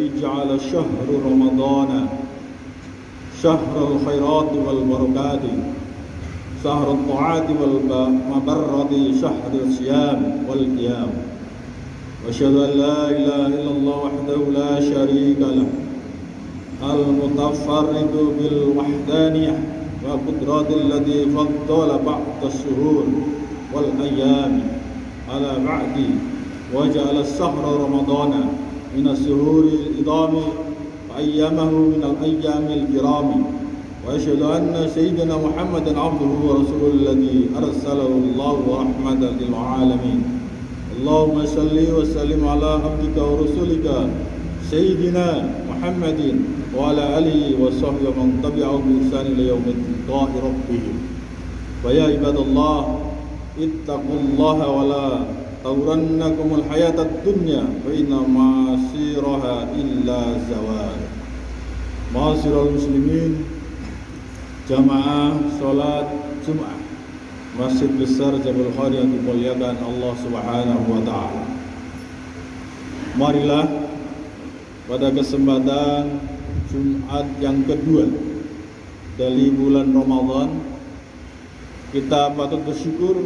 الذي جعل شهر رمضان شهر الخيرات والبركات شهر الطاعات والمبرة شهر الصيام والقيام وأشهد أن لا إله إلا الله وحده لا شريك له المتفرد بالوحدانية وقدرات الذي فضل بعض الشهور والأيام على بعد وجعل الشهر رمضان من الشهور العظام وأيامه من الأيام الكرام وأشهد أن سيدنا محمدا عبده ورسوله الذي أرسله الله رحمة للعالمين اللهم صل وسلم على عبدك ورسولك سيدنا محمد وعلى آله وصحبه ومن تبعه بإحسان إلى يوم لقاء ربهم ويا عباد الله اتقوا الله ولا تغرنكم الحياة الدنيا فإن مصيرها إلا زوال. Ma'asyiral muslimin, jamaah salat Jumat Masjid Besar Jabal Khari yang dimuliakan Allah Subhanahu wa taala. Marilah pada kesempatan Jumat yang kedua dari bulan Ramadan kita patut bersyukur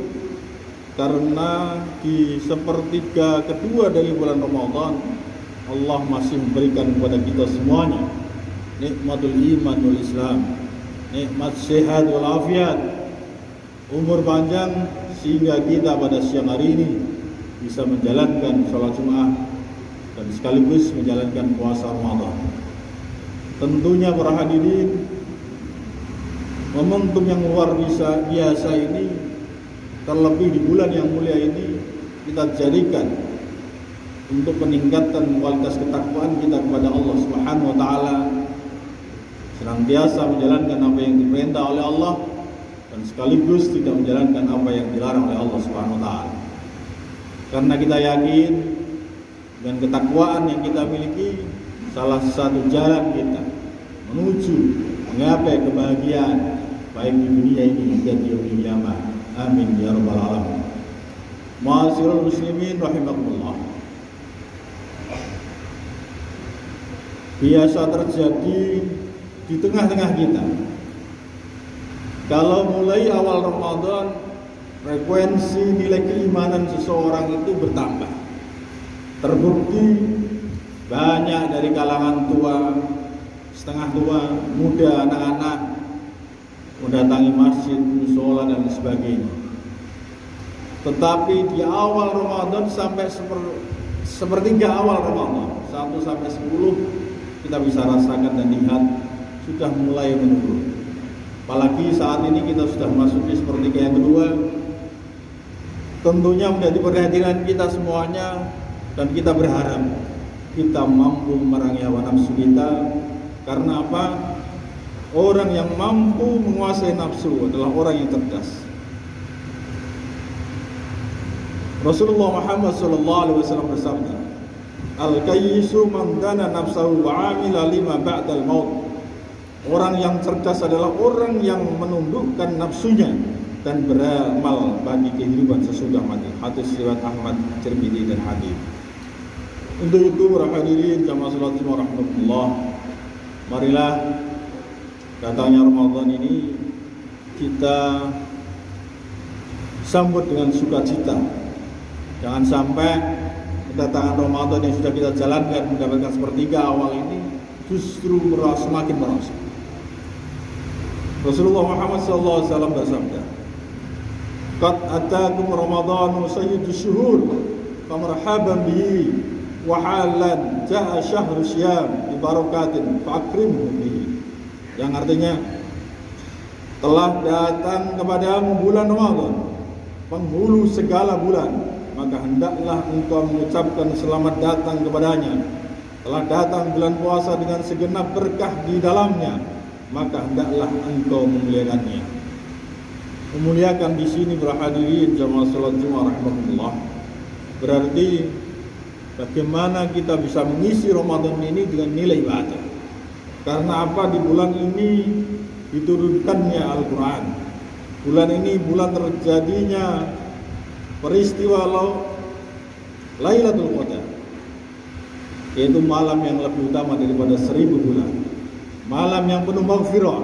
karena di sepertiga kedua dari bulan Ramadan Allah masih memberikan kepada kita semuanya nikmatul iman wal Islam, nikmat sehat wal afiat, umur panjang sehingga kita pada siang hari ini bisa menjalankan sholat Jumat dan sekaligus menjalankan puasa Ramadan. Tentunya para hadirin, momentum yang luar biasa ini, terlebih di bulan yang mulia ini, kita jadikan untuk meningkatkan kualitas ketakwaan kita kepada Allah Subhanahu wa taala, senantiasa menjalankan apa yang diperintah oleh Allah dan sekaligus tidak menjalankan apa yang dilarang oleh Allah Subhanahu wa taala. Karena kita yakin dengan ketakwaan yang kita miliki salah satu jalan kita menuju menggapai kebahagiaan baik di dunia ini dan di yaumil qiyamah. Amin ya rabbal alamin. Ma'asyiral muslimin rahimakumullah. Biasa terjadi di tengah-tengah kita. Kalau mulai awal Ramadan, frekuensi nilai keimanan seseorang itu bertambah. Terbukti banyak dari kalangan tua, setengah tua, muda, anak-anak mendatangi masjid, mushola dan sebagainya. Tetapi di awal Ramadan sampai sepertiga awal Ramadan 1 sampai 10 kita bisa rasakan dan lihat sudah mulai menurun. Apalagi saat ini kita sudah masuk di sepertiga yang kedua. Tentunya menjadi perhatian kita semuanya dan kita berharap kita mampu memerangi hawa nafsu kita. Karena apa? Orang yang mampu menguasai nafsu adalah orang yang cerdas. Rasulullah Muhammad SAW bersabda, Al-kayyisu man dana nafsahu wa amila lima ba'dal maut. Orang yang cerdas adalah orang yang menundukkan nafsunya dan beramal bagi kehidupan sesudah mati. Hadis riwayat Ahmad, Tirmidzi dan Hakim. Untuk itu para hadirin jamaah salat Jumat rahmatullah, marilah datangnya Ramadan ini kita sambut dengan sukacita. Jangan sampai kedatangan Ramadan yang sudah kita jalankan mendapatkan sepertiga awal ini justru semakin merosot. Rasulullah Muhammad SAW bersabda, "Qad atakum Ramadhanu sayyidus syuhur, famarhaban bihi wa halan jaa syahru syiyam bi barakatin fa'akrimhu bihi." Yang artinya, telah datang kepadamu bulan Ramadan, penghulu segala bulan, maka hendaklah engkau mengucapkan selamat datang kepadanya. Telah datang bulan puasa dengan segenap berkah di dalamnya, maka hendaklah engkau memuliakannya. Memuliakan di sini berhadirin jamaah salat Jumat rahmatullah, berarti bagaimana kita bisa mengisi Ramadan ini dengan nilai ibadah. Karena apa? Di bulan ini diturunkannya Al-Quran. Bulan ini bulan terjadinya peristiwa Lailatul Qadar. yaitu malam yang lebih utama daripada 1000 bulan, malam yang penuh maghfirah,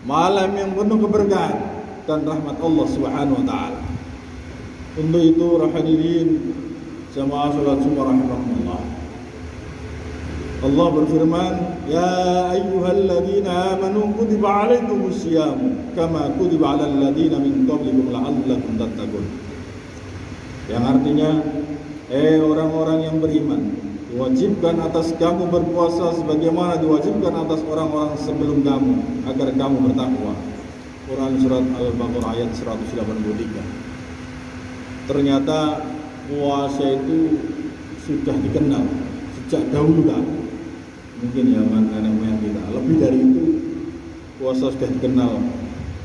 malam yang penuh keberkahan dan rahmat Allah Subhanahu wa taala. Untuk itu hadirin jamaah salat Jumat rahimakumullah, Allah berfirman, ya ayyuhalladzina amanu kutiba alaikumus syiyam kama kutiba alal ladzina min qablikum la'allakum tattaqun. Yang artinya, orang-orang yang beriman, diwajibkan atas kamu berpuasa sebagaimana diwajibkan atas orang-orang sebelum kamu agar kamu bertakwa. Quran surat Al-Baqarah ayat 183. Ternyata puasa itu sudah dikenal sejak dahulu kan. Mungkin ya nenek moyang kita. Lebih dari itu, puasa sudah dikenal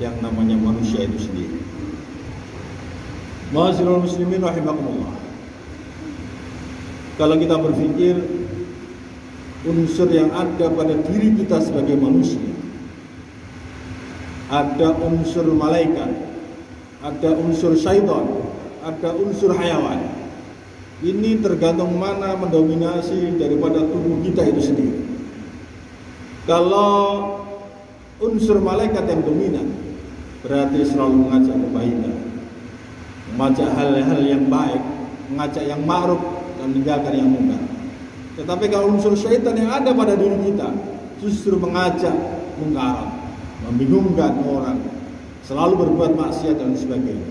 yang namanya manusia itu sendiri. Ma'asyiral muslimin rahimakumullah. Kalau kita berpikir unsur yang ada pada diri kita sebagai manusia, ada unsur malaikat, ada unsur syaitan, ada unsur hayawan. Ini tergantung mana mendominasi daripada tubuh kita itu sendiri. Kalau unsur malaikat yang dominan, berarti selalu mengajak kebaikan, mengajak hal-hal yang baik, mengajak yang ma'ruf dan meninggalkan yang munkar. Tetapi kalau unsur syaitan yang ada pada diri kita, justru mengajak mungkarat, membingungkan orang, selalu berbuat maksiat dan sebagainya.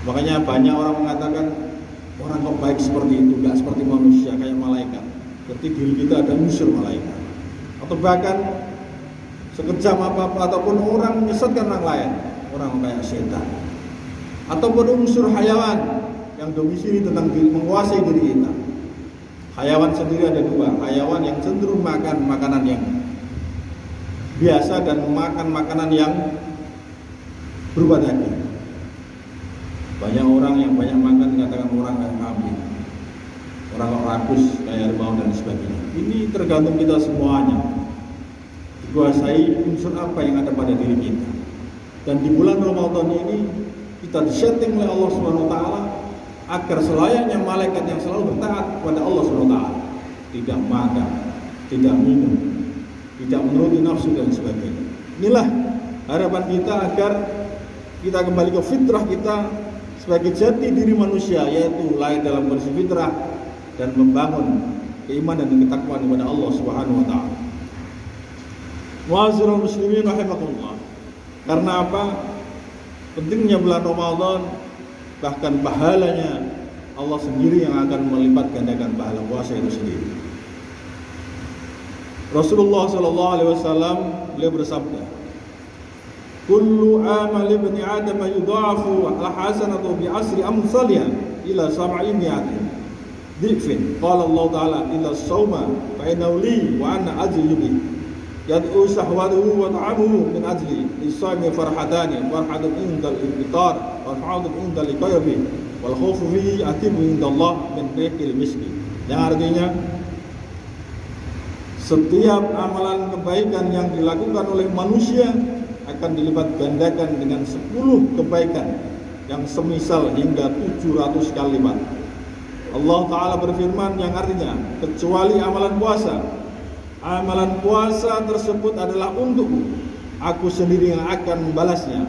Makanya banyak orang mengatakan, orang kok baik seperti itu, gak seperti manusia, kayak malaikat. Berarti diri kita ada unsur malaikat. Atau bahkan sekejam apa-apa, ataupun orang menyesatkan orang lain, orang kayak setan. Ataupun unsur hayawan yang domisili tentang diri, menguasai diri kita. Hayawan sendiri ada dua, hayawan yang cenderung makan makanan yang biasa dan makan makanan yang berupa daging. Banyak orang yang banyak makan dikatakan orang kayak kambing, orang rakus kayak harimau dan sebagainya. Ini tergantung kita semuanya, dikuasai unsur apa yang ada pada diri kita. Dan di bulan Ramadan ini kita disetting oleh Allah Subhanahu wa taala agar selayaknya malaikat yang selalu bertaat kepada Allah Subhanahu wa taala, tidak makan, tidak minum, tidak menuruti nafsu dan sebagainya. Inilah harapan kita agar kita kembali ke fitrah kita sebagai jati diri manusia, yaitu lahir dalam kondisi fitrah dan membangun keimanan dan ketakwaan kepada Allah Subhanahu wa taala. Ma'asyiral muslimin rahimakumullah. Karena apa? Pentingnya bulan Ramadan, bahkan pahalanya Allah sendiri yang akan melipat gandakan pahala puasa itu sendiri. Rasulullah sallallahu alaihi wasallam beliau bersabda, kullu amal ibni adam yudha'afu al-hasanatu bi asri amsalha ila 700 dhifin. Qala Allah Ta'ala illa as-sawma fa innahu li wa ana ajzi bi. Yad'u sahwatuhu wa ta'amuhu min ajli lis-sa'imi farhatani, farhatun indal iftar wa farhatun indal liqaybi wal khawfu fihi atibu indallah min riqil miski. Yang artinya setiap amalan kebaikan yang dilakukan oleh manusia akan dilipat gandakan dengan 10 kebaikan yang semisal hingga 700 kali lipat. Allah Ta'ala berfirman yang artinya, kecuali amalan puasa. Amalan puasa tersebut adalah untukku, aku sendiri yang akan membalasnya,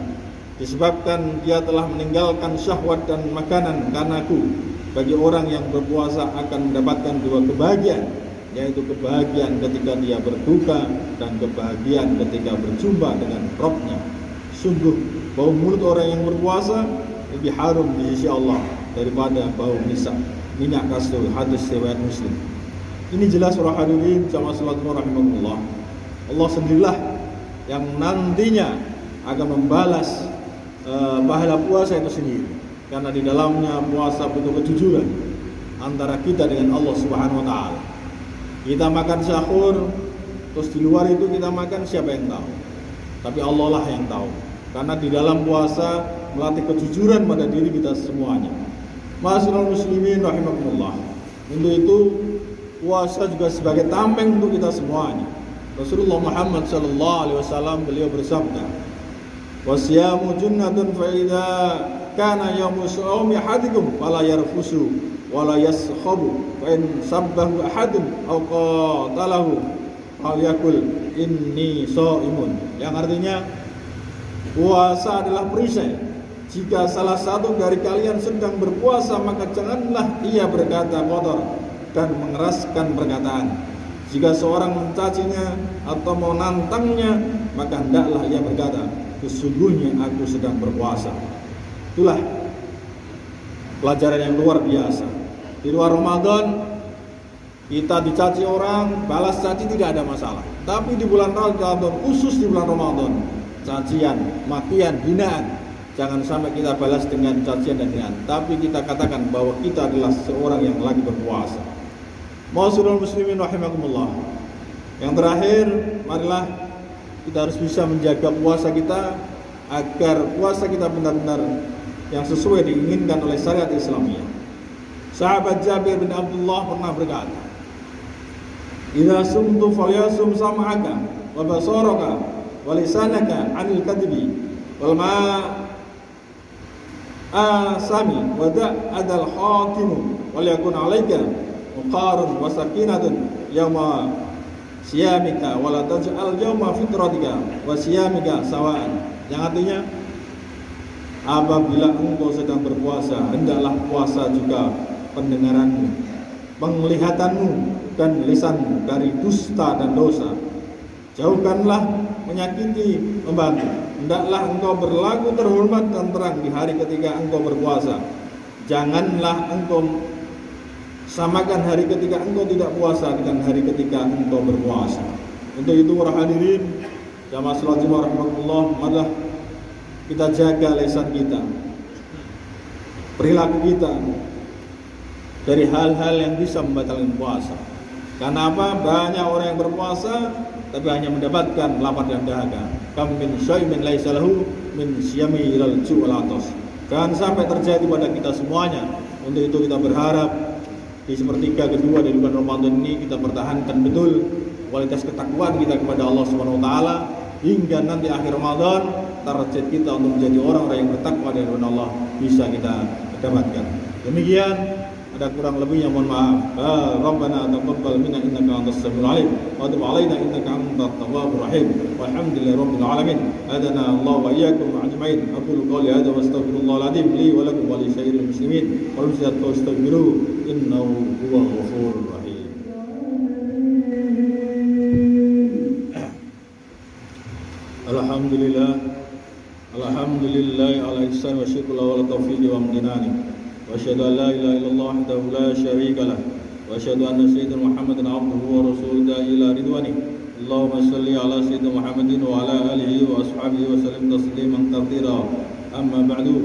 disebabkan dia telah meninggalkan syahwat dan makanan karenaku. Bagi orang yang berpuasa akan mendapatkan dua kebahagiaan, yaitu kebahagiaan ketika dia berbuka dan kebahagiaan ketika berjumpa dengan Rabb-Nya. Sungguh bau mulut orang yang berpuasa lebih harum di sisi Allah daripada bau minyak kasur. Hadis riwayat Muslim. Ini jelas para hadirin jamaah salat rahimakumullah. Allah sendirilah yang nantinya akan membalas pahala puasa itu sendiri, karena di dalamnya puasa butuh kejujuran antara kita dengan Allah Subhanahu wa taala. Kita makan sahur, terus di luar itu kita makan, siapa yang tahu? Tapi Allah lah yang tahu. Karena di dalam puasa melatih kejujuran pada diri kita semuanya. Ma'asyiral muslimin rahimakumullah. Untuk itu puasa juga sebagai tameng untuk kita semuanya. Rasulullah Muhammad sallallahu alaihi wasallam beliau bersabda, "Wasyamu junnatun fa idza kana yaumu shaumi ahadikum fala yarfusu wala yaskhabu fa in sabbahu ahadun aw qatalahu falyakul inni shaimun. Yang artinya puasa adalah perisai. Jika salah satu dari kalian sedang berpuasa, maka janganlah ia berkata kotor dan mengeraskan perkataan. Jika seorang mencacinya atau menantangnya, maka hendaklah ia berkata, sesungguhnya aku sedang berpuasa. Itulah pelajaran yang luar biasa. Di luar Ramadan kita dicaci orang, balas caci tidak ada masalah. Tapi di bulan Ramadan, khusus di bulan Ramadan, cacian, makian, hinaan, jangan sampai kita balas dengan cacian dan hinaan. Tapi kita katakan bahwa kita adalah seorang yang lagi berpuasa. Ma'asyiral muslimin rahimakumullah. Yang terakhir, marilah kita harus bisa menjaga puasa kita agar puasa kita benar-benar yang sesuai diinginkan oleh syariat Islamiyah. Sahabat Jabir bin Abdullah pernah berkata, "Idza sumtu falyasum sam'aka wa basaraka wa lisanaka 'anil kadhibi wal sami wa da'adal khatimu wal yakun 'alaika muqarun wa sakinatun yawma siyamika wa la taj'al yawma fitratika wa siyamika sawa'an." Yang artinya, apabila engkau sedang berpuasa, hendaklah puasa juga pendengaranmu, penglihatanmu, dan lisanmu dari dusta dan dosa. Jauhkanlah menyakiti membantu. Hendaklah engkau berlaku terhormat dan terang di hari ketika engkau berpuasa. Janganlah engkau samakan hari ketika engkau tidak puasa dengan hari ketika engkau berpuasa. Untuk itu para hadirin jamaah salat Jumat rahmatullah, marilah kita jaga lisan kita, perilaku kita dari hal-hal yang bisa membatalkan puasa. Karena apa? Banyak orang yang berpuasa tapi hanya mendapatkan lapar dan dahaga. Kam min syai'in laisa lahu min siyami ilal ju' wal atas. Jangan sampai terjadi pada kita semuanya. Untuk itu kita berharap di sepertiga kedua dari bulan Ramadan ini kita pertahankan betul kualitas ketakwaan kita kepada Allah Subhanahu wa taala hingga nanti akhir Ramadan target kita untuk menjadi orang-orang yang bertakwa dari Allah bisa kita dapatkan. Demikian, ada kurang lebihnya mohon maaf. Rabbana taqabbal minna innaka antas samiul alim wa tub alaina innaka antat tawwabur rahim. Walhamdulillahirabbil alamin. Hadana Allah wa iyyakum ajmain. Aqulu qouli hadza wa astaghfirullahal azim li wa lakum wa li sairil muslimin wal muslimat fastaghfiruhu innahu huwal ghafurur rahim. Alhamdulillah ala ihsan wa syukrullah wa taufiqi wa amtinani. Wa asyhadu an la ilaha illallah wahdahu la syarika lah wa asyhadu anna sayyidina Muhammadan abduhu wa rasuluhu ila ridwani. Allahumma shalli ala sayyidina Muhammadin wa ala alihi wa ashabihi wa sallim tasliman katsira. Amma ba'du.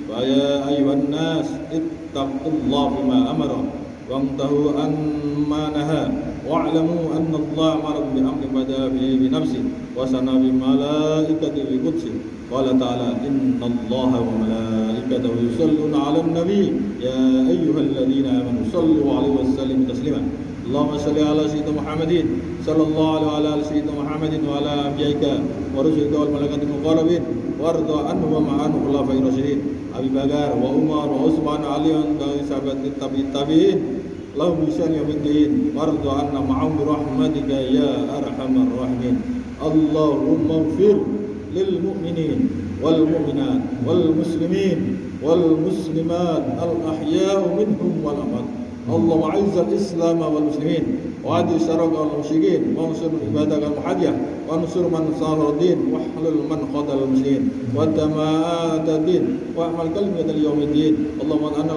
Fa ya ayyuhan nas ittaqullaha bima amara wamtahu amma naha wa'lamu anna Allah amara bi amrin bada bi nafsi wa sana bi malaikati bi qudsi. Qala ta'ala innallaha wa malaikatahu yusalluna 'alan nabi ya ayyuhalladzina amanu sallu 'alaihi wa sallimu taslima. Allahumma shalli ala sayyidina Muhammadin sallallahu alaihi wa ala sayyidina Muhammadin wa ala anbiya'ika wa rusulika wal malaikatil muqarrabin warda anhu wa ma'anhu khulafa'ir rasyidin Abi Bakar wa Umar wa Utsman aliyan dari sahabat tabi'in lahum bisan yaumiddin warda anna ma'ahum rahmatika ya arhamar rahimin. Allahumma ighfir للمؤمنين والمؤمنات والمسلمين والمسلمات الأحياء منهم والأموات. اللهم أعز الإسلام والمسلمين وأذل الشرك والمشركين وانصر عبادك المحجة وانصر من صار الدين واحلل من خذل المسلمين وتماد الدين واعمل كلمة اليوم الدين. اللهم أن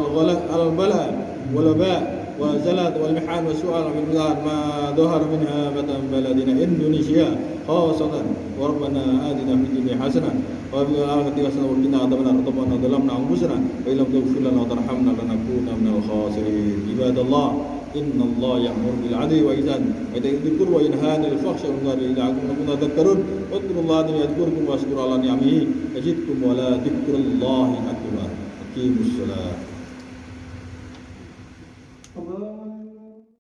البلاء والوباء وزلات والمحان والسؤال والميزان ما ظهر منها فتن بلدنا إندونيسيا خاصة. وربنا آتنا في الدنيا حسنة وفي الآخرة حسنة وقنا عذاب النار. ربنا ظلمنا أنفسنا وإن لم تغفر لنا وترحمنا لنكون من الخاسرين. عباد الله إن الله يأمر بالعدل والإحسان وإيتاء ذي القربى وينهى عن الفحشاء والمنكر والبغي لعلكم تذكرون. واذكروا الله يذكركم واشكروا على نعمه يزدكم ولذكر الله أكبر. أقيموا الصلاة.